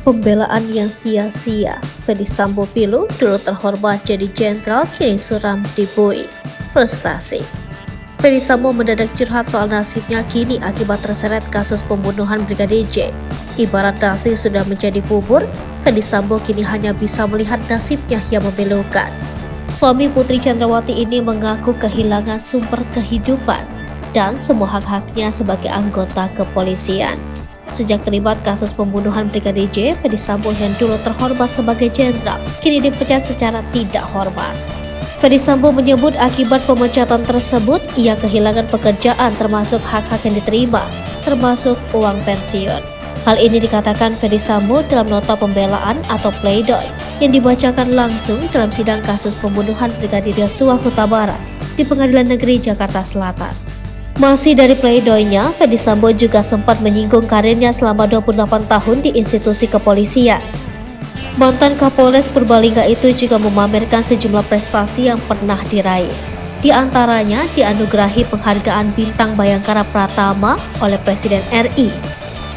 Pembelaan yang sia-sia. Ferdy Sambo pilu, dulu terhormat jadi jenderal, kini suram dibui. Frustasi. Ferdy Sambo mendadak curhat soal nasibnya kini akibat terseret kasus pembunuhan Brigadir J. Ibarat nasi sudah menjadi bubur, Ferdy Sambo kini hanya bisa melihat nasibnya yang memilukan. Suami Putri Chandrawati ini mengaku kehilangan sumber kehidupan dan semua hak-haknya sebagai anggota kepolisian. Sejak terlibat kasus pembunuhan Brigadir J, Ferdy Sambo yang dulu terhormat sebagai jenderal, kini dipecat secara tidak hormat. Ferdy Sambo menyebut akibat pemecatan tersebut, ia kehilangan pekerjaan termasuk hak-hak yang diterima, termasuk uang pensiun. Hal ini dikatakan Ferdy Sambo dalam nota pembelaan atau pleidoy yang dibacakan langsung dalam sidang kasus pembunuhan Brigadir Yosua Huta Barat di Pengadilan Negeri Jakarta Selatan. Masih dari pleidoynya, Ferdy Sambo juga sempat menyinggung karirnya selama 28 tahun di institusi kepolisian. Mantan Kapolres Purbalingga itu juga memamerkan sejumlah prestasi yang pernah diraih. Di antaranya dianugerahi penghargaan Bintang Bayangkara Pratama oleh Presiden RI.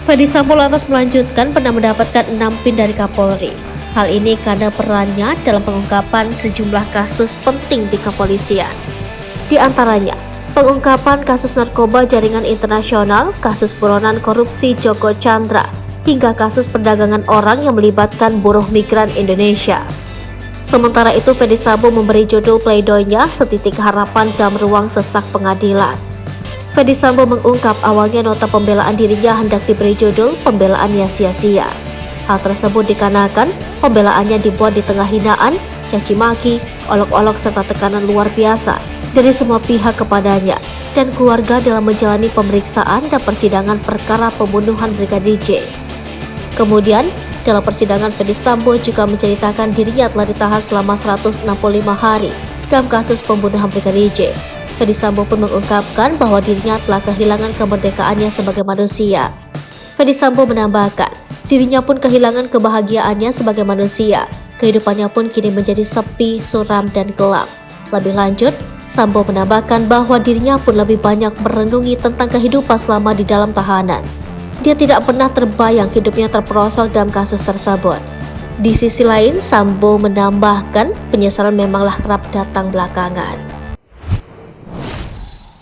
Ferdy Sambo lantas melanjutkan pernah mendapatkan 6 pin dari Kapolri. Hal ini karena perannya dalam pengungkapan sejumlah kasus penting di kepolisian. Di antaranya, pengungkapan kasus narkoba jaringan internasional, kasus buronan korupsi Joko Chandra, hingga kasus perdagangan orang yang melibatkan buruh migran Indonesia. Sementara itu, Ferdy Sambo memberi judul pleidoynya Setitik Harapan dalam Ruang Sesak Pengadilan. Ferdy Sambo mengungkap awalnya nota pembelaan dirinya hendak diberi judul Pembelaan yang Sia-sia. Hal tersebut dikarenakan pembelaannya dibuat di tengah hinaan, caci maki, olok-olok serta tekanan luar biasa dari semua pihak kepadanya dan keluarga dalam menjalani pemeriksaan dan persidangan perkara pembunuhan Brigadir J. Kemudian, dalam persidangan Ferdy Sambo juga menceritakan dirinya telah ditahan selama 165 hari dalam kasus pembunuhan Brigadir J. Ferdy Sambo pun mengungkapkan bahwa dirinya telah kehilangan kemerdekaannya sebagai manusia. Ferdy Sambo menambahkan, dirinya pun kehilangan kebahagiaannya sebagai manusia. Kehidupannya pun kini menjadi sepi, suram, dan gelap. Lebih lanjut, Sambo menambahkan bahwa dirinya pun lebih banyak merenungi tentang kehidupan selama di dalam tahanan. Dia tidak pernah terbayang hidupnya terperosok dalam kasus tersebut. Di sisi lain, Sambo menambahkan penyesalan memanglah kerap datang belakangan.